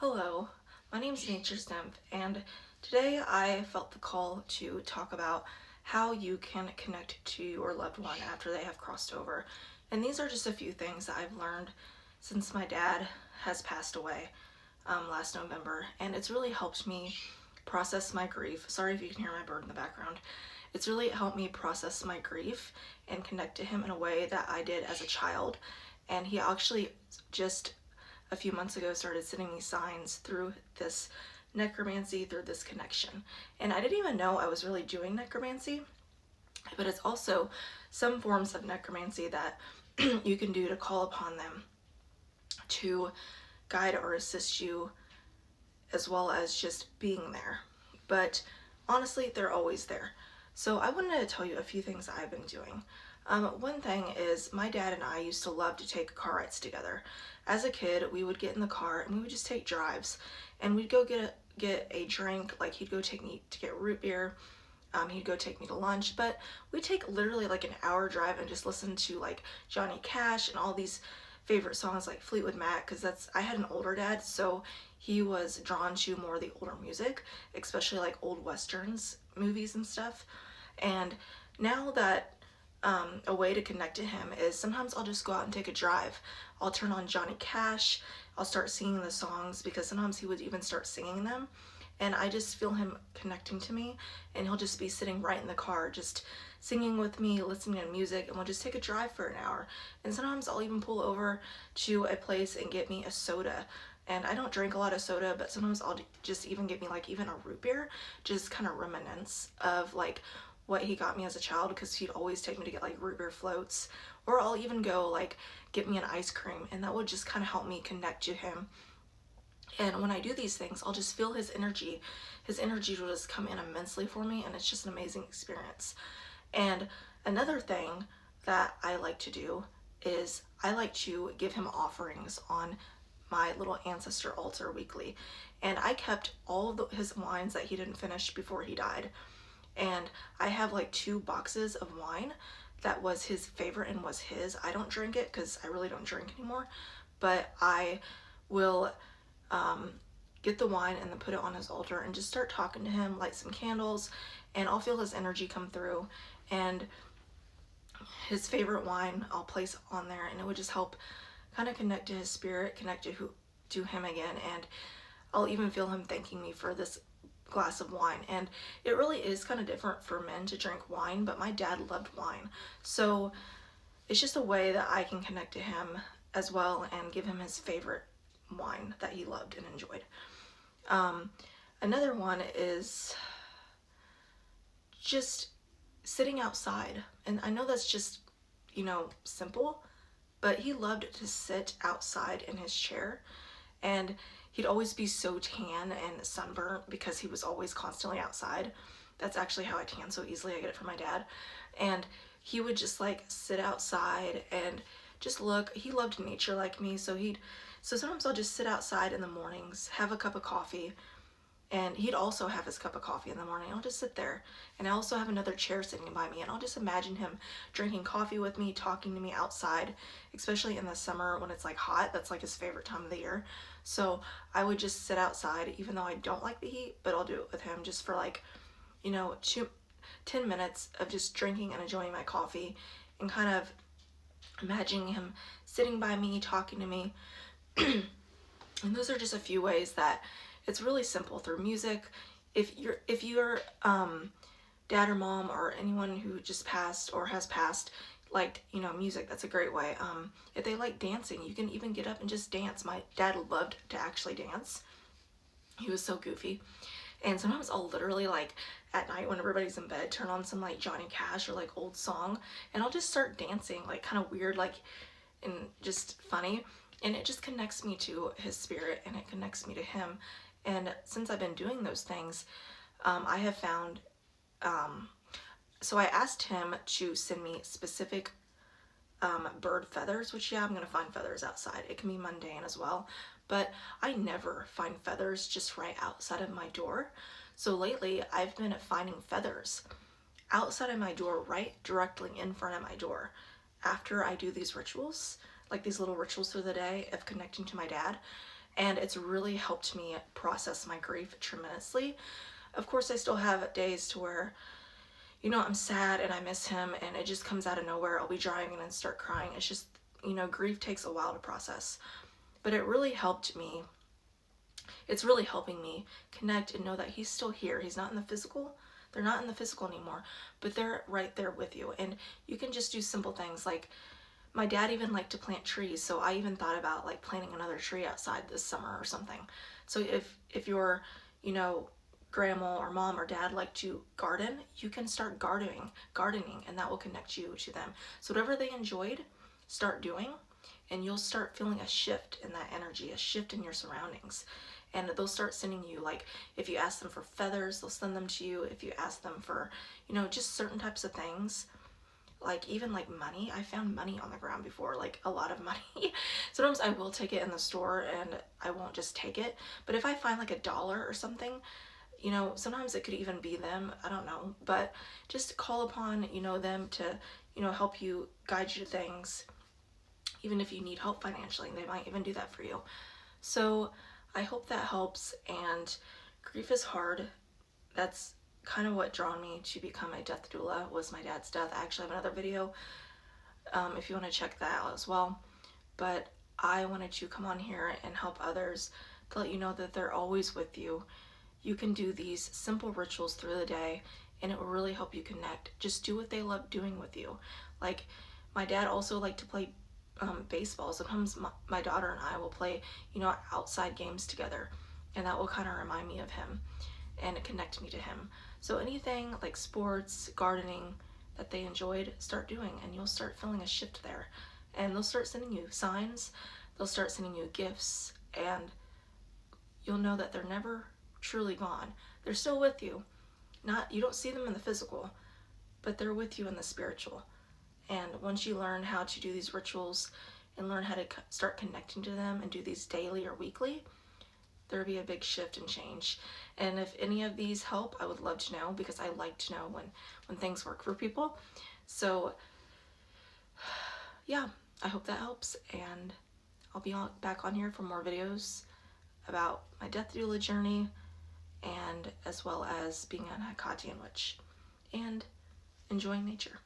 Hello, my name is Nature's Nymph, and today I felt the call to talk about how you can connect to your loved one after they have crossed over. And these are just a few things that I've learned since my dad has passed away last November, and it's really helped me process my grief. Sorry if you can hear my bird in the background. It's really helped me process my grief and connect to him in a way that I did as a child. And he actually just a few months ago started sending me signs through this necromancy, through this connection. And I didn't even know I was really doing necromancy, but it's also some forms of necromancy that you can do to call upon them to guide or assist you, as well as just being there. But honestly, they're always there. So I wanted to tell you a few things I've been doing. One thing is my dad and I used to love to take car rides together. As a kid, we would get in the car and we would just take drives, and we'd go get a drink. Like, he'd go take me to get root beer. He'd go take me to lunch, but we'd take literally like an hour drive and just listen to like Johnny Cash and all these favorite songs like Fleetwood Mac, because I had an older dad, so he was drawn to more of the older music, especially like old westerns movies and stuff. And now that a way to connect to him is sometimes I'll just go out and take a drive. I'll turn on Johnny Cash. I'll start singing the songs, because sometimes he would even start singing them. And I just feel him connecting to me, and he'll just be sitting right in the car, just singing with me, listening to music, and we'll just take a drive for an hour. And sometimes I'll even pull over to a place and get me a soda. And I don't drink a lot of soda, but sometimes I'll just even get me like even a root beer, just kind of reminiscence of like what he got me as a child, because he'd always take me to get like root beer floats, or I'll even go like get me an ice cream, and that would just kind of help me connect to him. And when I do these things, I'll just feel his energy. His energy will just come in immensely for me, and it's just an amazing experience. And another thing that I like to do is I like to give him offerings on my little ancestor altar weekly. And I kept all of his wines that he didn't finish before he died. And I have like 2 boxes of wine that was his favorite and was his. I don't drink it because I really don't drink anymore, but I will get the wine and then put it on his altar and just start talking to him, light some candles, and I'll feel his energy come through. And his favorite wine I'll place on there, and it would just help kind of connect to his spirit, connect to him again. And I'll even feel him thanking me for this glass of wine. And it really is kind of different for men to drink wine, but my dad loved wine, so it's just a way that I can connect to him as well and give him his favorite wine that he loved and enjoyed. Another one is just sitting outside. And I know that's just, simple, but he loved to sit outside in his chair. And he'd always be so tan and sunburnt because he was always constantly outside. That's actually how I tan so easily. I get it from my dad. And he would just like sit outside and just look. He loved nature like me, so sometimes I'll just sit outside in the mornings, have a cup of coffee, and he'd also have his cup of coffee in the morning. I'll just sit there, and I also have another chair sitting by me, and I'll just imagine him drinking coffee with me, talking to me outside, especially in the summer when it's like hot. That's like his favorite time of the year. So I would just sit outside, even though I don't like the heat, but I'll do it with him just for like, 10 minutes of just drinking and enjoying my coffee, and kind of imagining him sitting by me, talking to me. And those are just a few ways that it's really simple through music. If your dad or mom or anyone who just passed or has passed liked music, that's a great way. If they like dancing, you can even get up and just dance. My dad loved to actually dance. He was so goofy. And sometimes I'll literally, like, at night when everybody's in bed, turn on some like Johnny Cash or like old song, and I'll just start dancing, like kind of weird, like, and just funny. And it just connects me to his spirit, and it connects me to him. And since I've been doing those things, I have found, so I asked him to send me specific bird feathers, which, yeah, I'm going to find feathers outside. It can be mundane as well, but I never find feathers just right outside of my door. So lately I've been finding feathers outside of my door, right directly in front of my door, after I do these rituals, like these little rituals through the day of connecting to my dad. and it's really helped me process my grief tremendously. Of course, I still have days to where, you know, I'm sad and I miss him and it just comes out of nowhere. I'll be driving and start crying. It's just, you know, grief takes a while to process. But it really helped me. It's really helping me connect and know that he's still here. He's not in the physical. They're not in the physical anymore, but they're right there with you. And you can just do simple things like, my dad even liked to plant trees, so I even thought about like planting another tree outside this summer or something. So if your, you know, grandma or mom or dad like to garden, you can start gardening, and that will connect you to them. So whatever they enjoyed, start doing, and you'll start feeling a shift in that energy, a shift in your surroundings. And they'll start sending you, like, if you ask them for feathers, they'll send them to you. If you ask them for, you know, just certain types of things, like even like money. I found money on the ground before, like a lot of money. Sometimes I will take it in the store and I won't just take it. But if I find like $1 or something, you know, sometimes it could even be them. I don't know. But just call upon, you know, them to, you know, help you, guide you to things. Even if you need help financially, they might even do that for you. So I hope that helps. And grief is hard. That's kind of what drawn me to become a death doula, was my dad's death. I actually have another video if you want to check that out as well. But I wanted to come on here and help others, to let you know that they're always with you. You can do these simple rituals through the day and it will really help you connect. Just do what they love doing with you. Like, my dad also liked to play baseball. Sometimes my daughter and I will play, you know, outside games together, and that will kind of remind me of him and connect me to him. So anything like sports, gardening that they enjoyed, start doing, and you'll start feeling a shift there. And they'll start sending you signs, they'll start sending you gifts, and you'll know that they're never truly gone. They're still with you. You don't see them in the physical, but they're with you in the spiritual. And once you learn how to do these rituals and learn how to start connecting to them and do these daily or weekly, there'll be a big shift and change. And if any of these help, I would love to know, because I like to know when things work for people. So yeah, I hope that helps, and I'll be back on here for more videos about my death doula journey, and as well as being an Hecatian witch and enjoying nature.